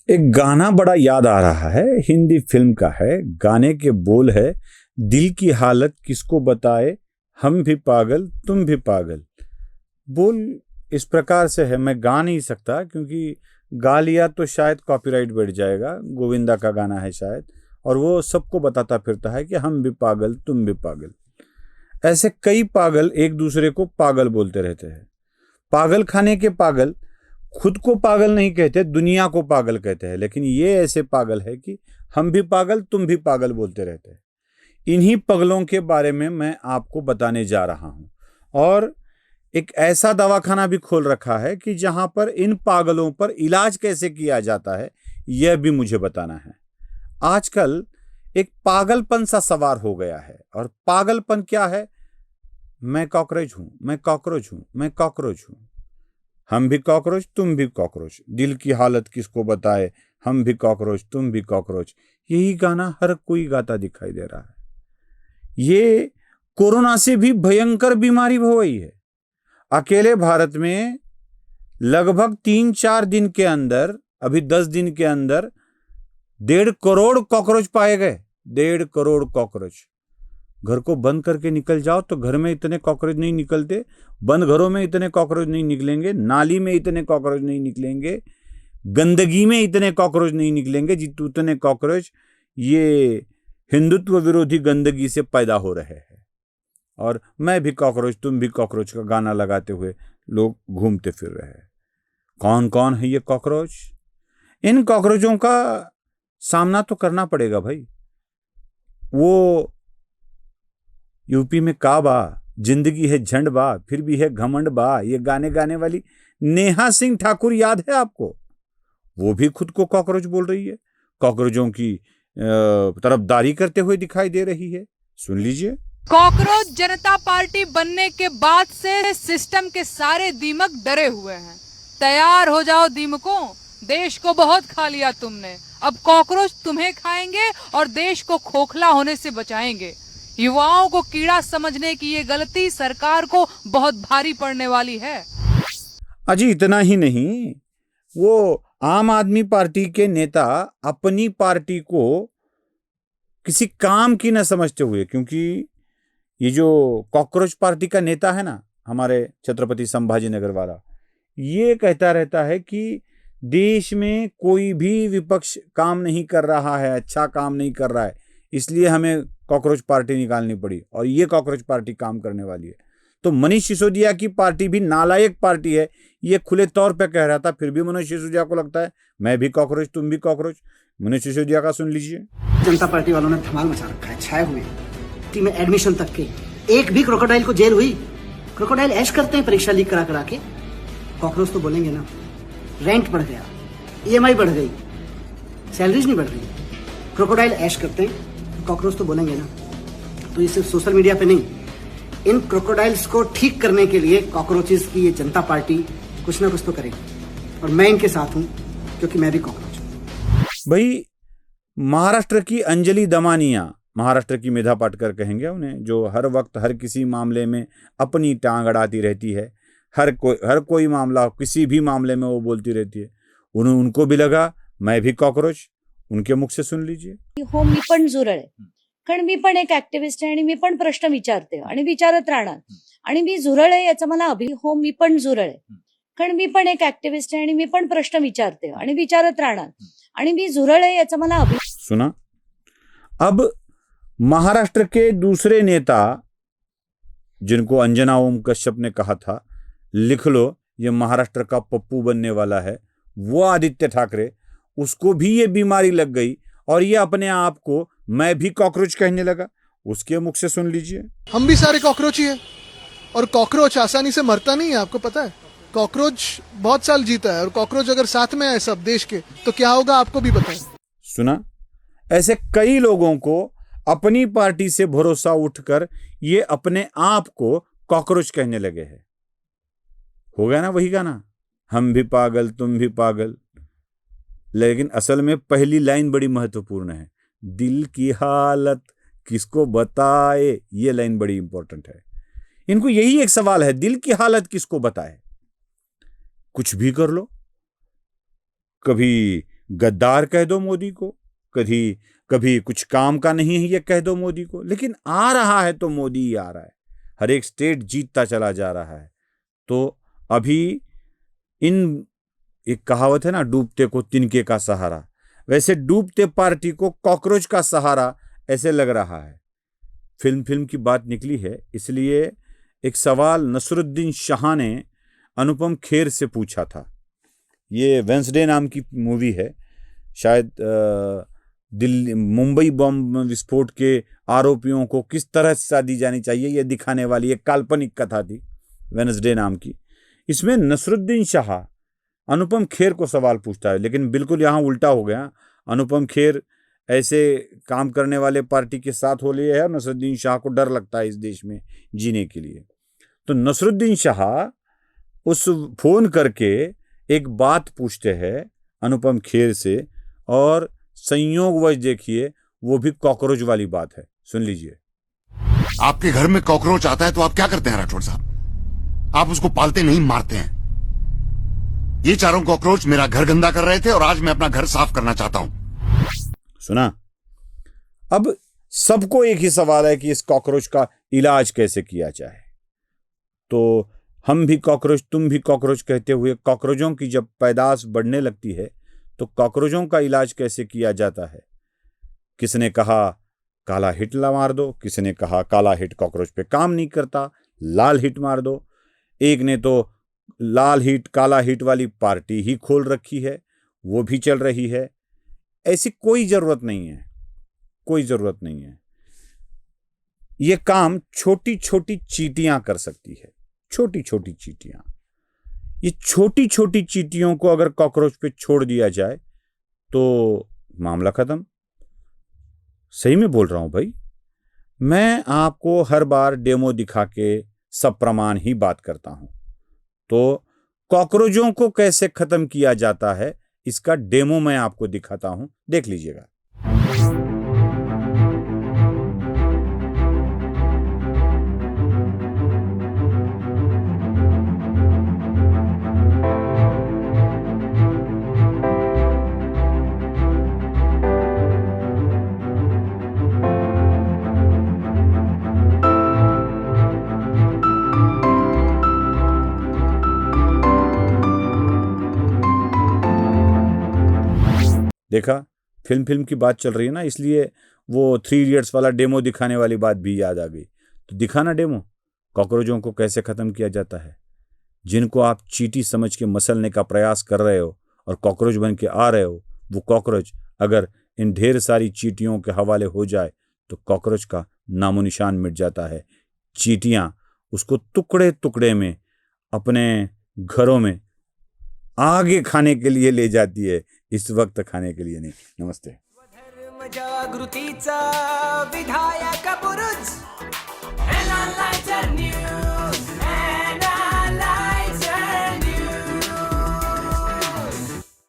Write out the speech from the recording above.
एक गाना बड़ा याद आ रहा है, हिंदी फिल्म का है। गाने के बोल है, दिल की हालत किसको बताए, हम भी पागल तुम भी पागल। बोल इस प्रकार से है, मैं गा नहीं सकता क्योंकि गा लिया तो शायद कॉपीराइट बैठ जाएगा। गोविंदा का गाना है शायद, और वो सबको बताता फिरता है कि हम भी पागल तुम भी पागल। ऐसे कई पागल एक दूसरे को पागल बोलते रहते हैं। पागल खाने के पागल खुद को पागल नहीं कहते, दुनिया को पागल कहते हैं। लेकिन ये ऐसे पागल है कि हम भी पागल तुम भी पागल बोलते रहते हैं। इन्हीं पगलों के बारे में मैं आपको बताने जा रहा हूं, और एक ऐसा दवाखाना भी खोल रखा है कि जहां पर इन पागलों पर इलाज कैसे किया जाता है यह भी मुझे बताना है। आजकल एक पागलपन सा सवार हो गया है, और पागलपन क्या है? मैं कॉकरोच हूं, मैं कॉकरोच हूं, मैं कॉकरोच हूं। हम भी कॉकरोच तुम भी कॉकरोच, दिल की हालत किसको बताए, हम भी कॉकरोच तुम भी कॉकरोच। यही गाना हर कोई गाता दिखाई दे रहा है। ये कोरोना से भी भयंकर बीमारी हो गई है। अकेले भारत में लगभग 3-4 दिन के अंदर, अभी 10 दिन के अंदर 1.5 करोड़ कॉकरोच पाए गए। 1.5 करोड़ कॉकरोच। घर को बंद करके निकल जाओ तो घर में इतने कॉकरोच नहीं निकलते, बंद घरों में इतने कॉकरोच नहीं निकलेंगे, नाली में इतने कॉकरोच नहीं निकलेंगे, गंदगी में इतने कॉकरोच नहीं निकलेंगे जितने कॉकरोच ये हिंदुत्व विरोधी गंदगी से पैदा हो रहे हैं। और मैं भी कॉकरोच तुम भी कॉकरोच का गाना लगाते हुए लोग घूमते फिर रहे हैं। कौन कौन है ये कॉकरोच? इन कॉकरोचों का सामना तो करना पड़ेगा भाई। वो यूपी में काबा, जिंदगी है झंड बा, फिर भी है घमंड बा, ये गाने गाने वाली नेहा सिंह ठाकुर याद है आपको? वो भी खुद को कॉकरोच बोल रही है, कॉकरोचों की तरफदारी करते हुए दिखाई दे रही है। सुन लीजिए। कॉकरोच जनता पार्टी बनने के बाद से सिस्टम के सारे दीमक डरे हुए हैं। तैयार हो जाओ दीमकों, देश को बहुत खा लिया तुमने, अब कॉकरोच तुम्हें खाएंगे और देश को खोखला होने से बचाएंगे। युवाओं को कीड़ा समझने की ये गलती सरकार को बहुत भारी पड़ने वाली है। अजी इतना ही नहीं, वो आम आदमी पार्टी के नेता अपनी पार्टी को किसी काम की न समझते हुए, क्योंकि ये जो कॉकरोच पार्टी का नेता है ना, हमारे छत्रपति संभाजीनगर वाला, ये कहता रहता है कि देश में कोई भी विपक्ष काम नहीं कर रहा है, अच्छा काम नहीं कर रहा है, इसलिए हमें कॉकरोच पार्टी निकालनी पड़ी, और ये कॉकरोच पार्टी काम करने वाली है। तो मनीष सिसोदिया की पार्टी भी नालायक पार्टी है, ये खुले तौर पे कह रहा था। फिर भी मनीष सिसोदिया को लगता है मैं भी कॉकरोच तुम भी कॉकरोच। मनीष सिसोदिया का सुन लीजिए। जनता पार्टी वालों ने धमाल मचा रखा है, छाए हुए टीम में एडमिशन तक के। एक भी क्रोकोडाइल को जेल हुई? क्रोकोडाइल ऐश करते हैं परीक्षा लीक करा करा के। कॉकरोच तो बोलेंगे ना। रेंट बढ़ गया, EMI बढ़ गई, सैलरीज नहीं बढ़ रही, क्रोकोडाइल ऐश करते हैं, कॉकरोच तो बोलेंगे ना। तो ये सिर्फ सोशल मीडिया पे नहीं, इन क्रोकोडाइल्स को ठीक करने के लिए कॉकरोचेस की ये जनता पार्टी कुछ ना कुछ तो करेगी, और मैं इनके साथ हूं क्योंकि मैं भी कॉकरोच हूं। भाई, महाराष्ट्र की अंजलि दमानिया, महाराष्ट्र की मेधा पाटकर कहेंगे उन्हें, जो हर वक्त हर किसी मामले में अपनी टांग अड़ाती रहती है। हर कोई मामला, किसी भी मामले में वो बोलती रहती है। उनको भी लगा मैं भी कॉकरोच। उनके मुख से सुन लीजिए। हो, मी पण जुरळ आहे, कारण मी पण एक ऍक्टिव्हिस्ट आहे आणि मी पण प्रश्न विचारते आणि विचारत राहणार, आणि मी झुरळ आहे याचा मला हो, मी पण जुरळ आहे, कारण मी पण एक ऍक्टिव्हिस्ट आहे आणि मी पण प्रश्न विचारते आणि विचारत राहणार, आणि मी झुरळ आहे याचा मला सुना। अब महाराष्ट्र के दूसरे नेता, जिनको अंजना ओम कश्यप ने कहा था लिख लो ये महाराष्ट्र का पप्पू बनने वाला है, वो आदित्य ठाकरे, उसको भी ये बीमारी लग गई और ये अपने आप को मैं भी कॉकरोच कहने लगा। उसके मुख से सुन लीजिए। हम भी सारे कॉकरोच ही हैं, और कॉकरोच आसानी से मरता नहीं है, आपको पता है। कॉकरोच बहुत साल जीता है, और कॉकरोच अगर साथ में है सब देश के तो क्या होगा आपको भी पता है। सुना? ऐसे कई लोगों को अपनी पार्टी से भरोसा उठकर ये अपने आप को कॉकरोच कहने लगे हैं। हो गया ना वही गाना, हम भी पागल तुम भी पागल। लेकिन असल में पहली लाइन बड़ी महत्वपूर्ण है, दिल की हालत किसको बताए, ये लाइन बड़ी इंपॉर्टेंट है। इनको यही एक सवाल है, दिल की हालत किसको बताए। कुछ भी कर लो, कभी गद्दार कह दो मोदी को, कभी कभी कुछ काम का नहीं है ये कह दो मोदी को, लेकिन आ रहा है तो मोदी ही आ रहा है। हर एक स्टेट जीतता चला जा रहा है। तो अभी एक कहावत है ना, डूबते को तिनके का सहारा, वैसे डूबते पार्टी को कॉकरोच का सहारा ऐसे लग रहा है। फिल्म की बात निकली है, इसलिए एक सवाल नसरुद्दीन शाह ने अनुपम खेर से पूछा था। ये वेंसडे नाम की मूवी है, शायद दिल्ली मुंबई बम विस्फोट के आरोपियों को किस तरह सजा दी जानी चाहिए ये दिखाने वाली एक काल्पनिक कथा थी, वेंसडे नाम की। इसमें नसरुद्दीन शाह अनुपम खेर को सवाल पूछता है, लेकिन बिल्कुल यहाँ उल्टा हो गया। अनुपम खेर ऐसे काम करने वाले पार्टी के साथ हो लिए है और नसरुद्दीन शाह को डर लगता है इस देश में जीने के लिए। तो नसरुद्दीन शाह उस फोन करके एक बात पूछते हैं अनुपम खेर से, और संयोगवश देखिए वो भी कॉकरोच वाली बात है। सुन लीजिए। आपके घर में कॉकरोच आता है तो आप क्या करते हैं राठौड़ साहब? आप उसको पालते नहीं, मारते हैं। ये चारों कॉकरोच मेरा घर गंदा कर रहे थे और आज मैं अपना घर साफ करना चाहता हूं। सुना? अब सबको एक ही सवाल है कि इस कॉकरोच का इलाज कैसे किया जाए। तो हम भी कॉकरोच तुम भी कॉकरोच कहते हुए कॉकरोचों की जब पैदाश बढ़ने लगती है तो कॉकरोचों का इलाज कैसे किया जाता है। किसने कहा काला हिट मार दो, किसने कहा काला हिट कॉकरोच पे काम नहीं करता, लाल हिट मार दो। एक ने तो लाल हिट काला हिट वाली पार्टी ही खोल रखी है, वो भी चल रही है। ऐसी कोई जरूरत नहीं है, कोई जरूरत नहीं है। ये काम छोटी छोटी चींटियां कर सकती है, छोटी छोटी चींटियां। ये छोटी छोटी चींटियों को अगर कॉकरोच पे छोड़ दिया जाए तो मामला खत्म। सही में बोल रहा हूं भाई। मैं आपको हर बार डेमो दिखा के सब प्रमाण ही बात करता हूं। तो कॉकरोचों को कैसे खत्म किया जाता है इसका डेमो मैं आपको दिखाता हूं, देख लीजिएगा। देखा, फिल्म की बात चल रही है ना, इसलिए वो 3 इडियट्स वाला डेमो दिखाने वाली बात भी याद आ गई। तो दिखाना डेमो, कॉकरोचों को कैसे खत्म किया जाता है। जिनको आप चींटी समझ के मसलने का प्रयास कर रहे हो और कॉकरोच बन के आ रहे हो, वो कॉकरोच अगर इन ढेर सारी चींटियों के हवाले हो जाए तो कॉकरोच का नामो निशान मिट जाता है। चींटियां उसको टुकड़े टुकड़े में अपने घरों में आगे खाने के लिए ले जाती है, इस वक्त खाने के लिए नहीं। नमस्ते। धर्म जागृतीचा विधायक